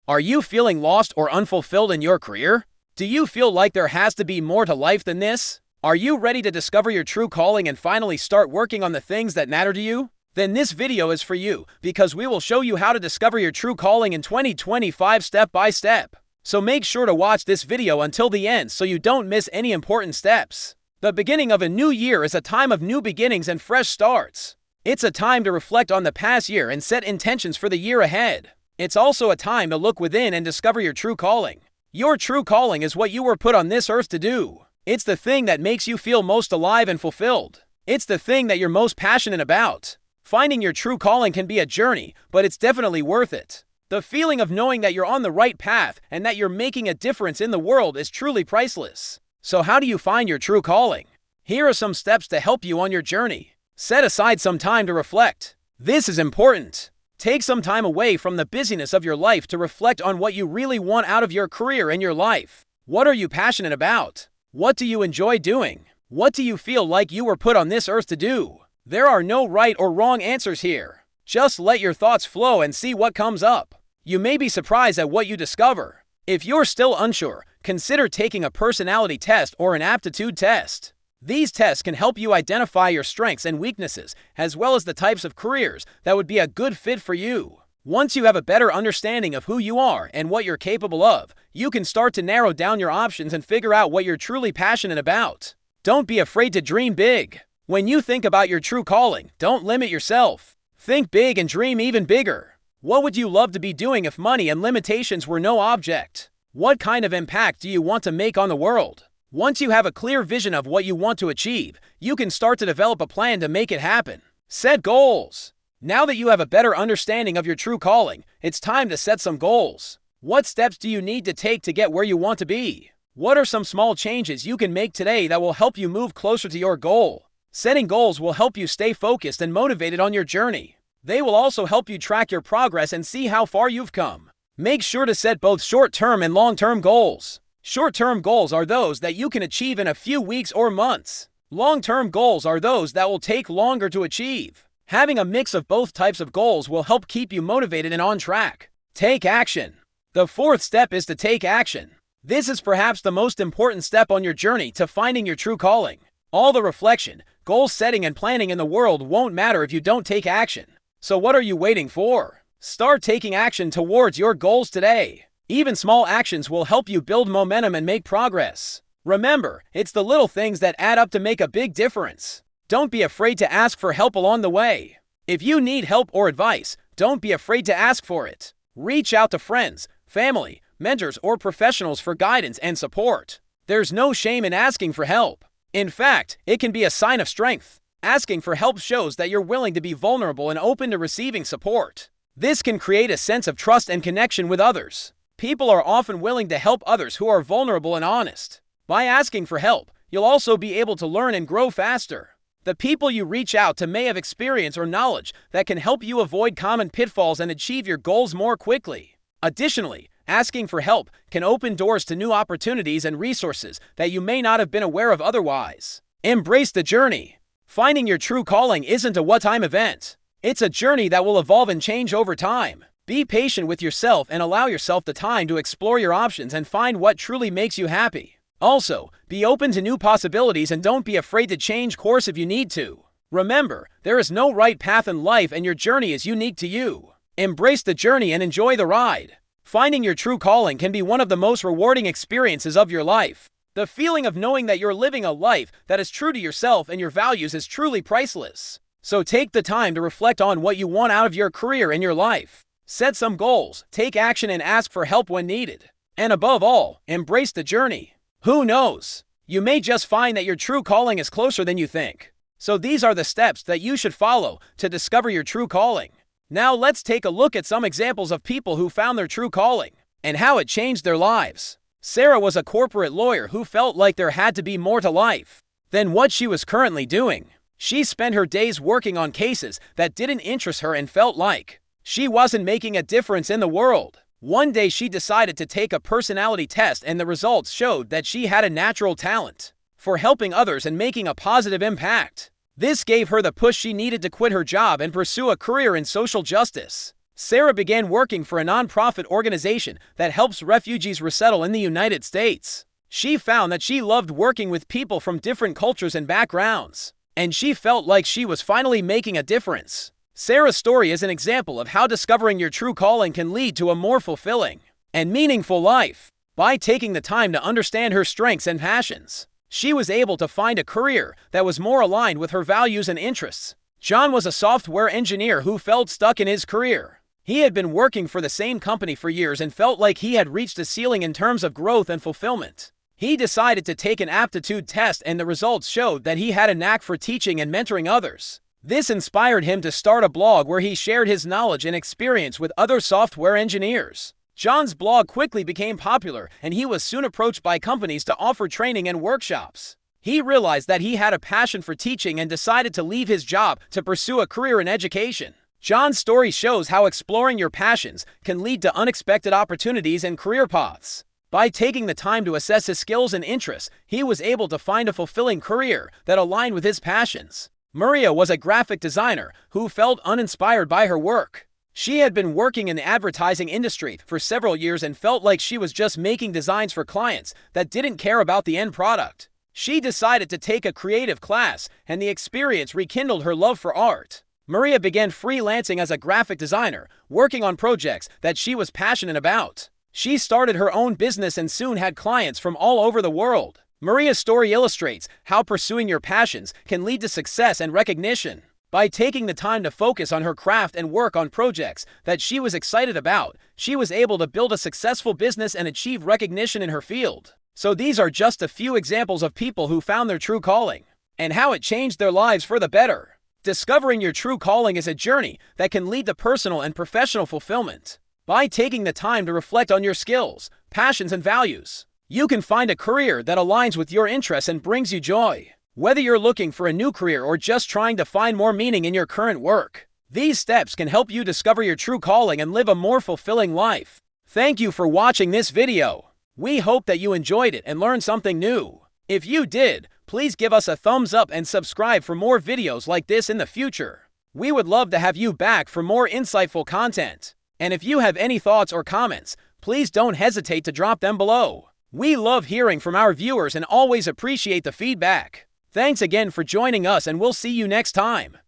Are you feeling lost or unfulfilled in your career? Do you feel like there has to be more to life than this? Are you ready to discover your true calling and finally start working on the things that matter to you? Then this video is for you, because we will show you how to discover your true calling in 2025 step by step. So make sure to watch this video until the end so you don't miss any important steps. The beginning of a new year is a time of new beginnings and fresh starts. It's a time to reflect on the past year and set intentions for the year ahead. It's also a time to look within and discover your true calling. Your true calling is what you were put on this earth to do. It's the thing that makes you feel most alive and fulfilled. It's the thing that you're most passionate about. Finding your true calling can be a journey, but it's definitely worth it. The feeling of knowing that you're on the right path and that you're making a difference in the world is truly priceless. So how do you find your true calling? Here are some steps to help you on your journey. Set aside some time to reflect. This is important. Take some time away from the busyness of your life to reflect on what you really want out of your career and your life. What are you passionate about? What do you enjoy doing? What do you feel like you were put on this earth to do? There are no right or wrong answers here. Just let your thoughts flow and see what comes up. You may be surprised at what you discover. If you're still unsure, consider taking a personality test or an aptitude test. These tests can help you identify your strengths and weaknesses, as well as the types of careers that would be a good fit for you. Once you have a better understanding of who you are and what you're capable of, you can start to narrow down your options and figure out what you're truly passionate about. Don't be afraid to dream big. When you think about your true calling, don't limit yourself. Think big and dream even bigger. What would you love to be doing if money and limitations were no object? What kind of impact do you want to make on the world? Once you have a clear vision of what you want to achieve, you can start to develop a plan to make it happen. Set goals. Now that you have a better understanding of your true calling, it's time to set some goals. What steps do you need to take to get where you want to be? What are some small changes you can make today that will help you move closer to your goal? Setting goals will help you stay focused and motivated on your journey. They will also help you track your progress and see how far you've come. Make sure to set both short-term and long-term goals. Short-term goals are those that you can achieve in a few weeks or months. Long-term goals are those that will take longer to achieve. Having a mix of both types of goals will help keep you motivated and on track. Take action. The fourth step is to take action. This is perhaps the most important step on your journey to finding your true calling. All the reflection, goal setting, and planning in the world won't matter if you don't take action. So what are you waiting for? Start taking action towards your goals today. Even small actions will help you build momentum and make progress. Remember, it's the little things that add up to make a big difference. Don't be afraid to ask for help along the way. If you need help or advice, don't be afraid to ask for it. Reach out to friends, family, mentors, or professionals for guidance and support. There's no shame in asking for help. In fact, it can be a sign of strength. Asking for help shows that you're willing to be vulnerable and open to receiving support. This can create a sense of trust and connection with others. People are often willing to help others who are vulnerable and honest. By asking for help, you'll also be able to learn and grow faster. The people you reach out to may have experience or knowledge that can help you avoid common pitfalls and achieve your goals more quickly. Additionally, asking for help can open doors to new opportunities and resources that you may not have been aware of otherwise. Embrace the journey. Finding your true calling isn't a one-time event. It's a journey that will evolve and change over time. Be patient with yourself and allow yourself the time to explore your options and find what truly makes you happy. Also, be open to new possibilities and don't be afraid to change course if you need to. Remember, there is no right path in life and your journey is unique to you. Embrace the journey and enjoy the ride. Finding your true calling can be one of the most rewarding experiences of your life. The feeling of knowing that you're living a life that is true to yourself and your values is truly priceless. So take the time to reflect on what you want out of your career and your life. Set some goals, take action, and ask for help when needed. And above all, embrace the journey. Who knows? You may just find that your true calling is closer than you think. So these are the steps that you should follow to discover your true calling. Now let's take a look at some examples of people who found their true calling and how it changed their lives. Sarah was a corporate lawyer who felt like there had to be more to life than what she was currently doing. She spent her days working on cases that didn't interest her and felt like she wasn't making a difference in the world. One day she decided to take a personality test and the results showed that she had a natural talent for helping others and making a positive impact. This gave her the push she needed to quit her job and pursue a career in social justice. Sarah began working for a nonprofit organization that helps refugees resettle in the United States. She found that she loved working with people from different cultures and backgrounds, and she felt like she was finally making a difference. Sarah's story is an example of how discovering your true calling can lead to a more fulfilling and meaningful life. By taking the time to understand her strengths and passions, she was able to find a career that was more aligned with her values and interests. John was a software engineer who felt stuck in his career. He had been working for the same company for years and felt like he had reached a ceiling in terms of growth and fulfillment. He decided to take an aptitude test, and the results showed that he had a knack for teaching and mentoring others. This inspired him to start a blog where he shared his knowledge and experience with other software engineers. John's blog quickly became popular, and he was soon approached by companies to offer training and workshops. He realized that he had a passion for teaching and decided to leave his job to pursue a career in education. John's story shows how exploring your passions can lead to unexpected opportunities and career paths. By taking the time to assess his skills and interests, he was able to find a fulfilling career that aligned with his passions. Maria was a graphic designer who felt uninspired by her work. She had been working in the advertising industry for several years and felt like she was just making designs for clients that didn't care about the end product. She decided to take a creative class, and the experience rekindled her love for art. Maria began freelancing as a graphic designer, working on projects that she was passionate about. She started her own business and soon had clients from all over the world. Maria's story illustrates how pursuing your passions can lead to success and recognition. By taking the time to focus on her craft and work on projects that she was excited about, she was able to build a successful business and achieve recognition in her field. So these are just a few examples of people who found their true calling and how it changed their lives for the better. Discovering your true calling is a journey that can lead to personal and professional fulfillment. By taking the time to reflect on your skills, passions, and values, you can find a career that aligns with your interests and brings you joy. Whether you're looking for a new career or just trying to find more meaning in your current work, these steps can help you discover your true calling and live a more fulfilling life. Thank you for watching this video. We hope that you enjoyed it and learned something new. If you did, please give us a thumbs up and subscribe for more videos like this in the future. We would love to have you back for more insightful content. And if you have any thoughts or comments, please don't hesitate to drop them below. We love hearing from our viewers and always appreciate the feedback. Thanks again for joining us, and we'll see you next time.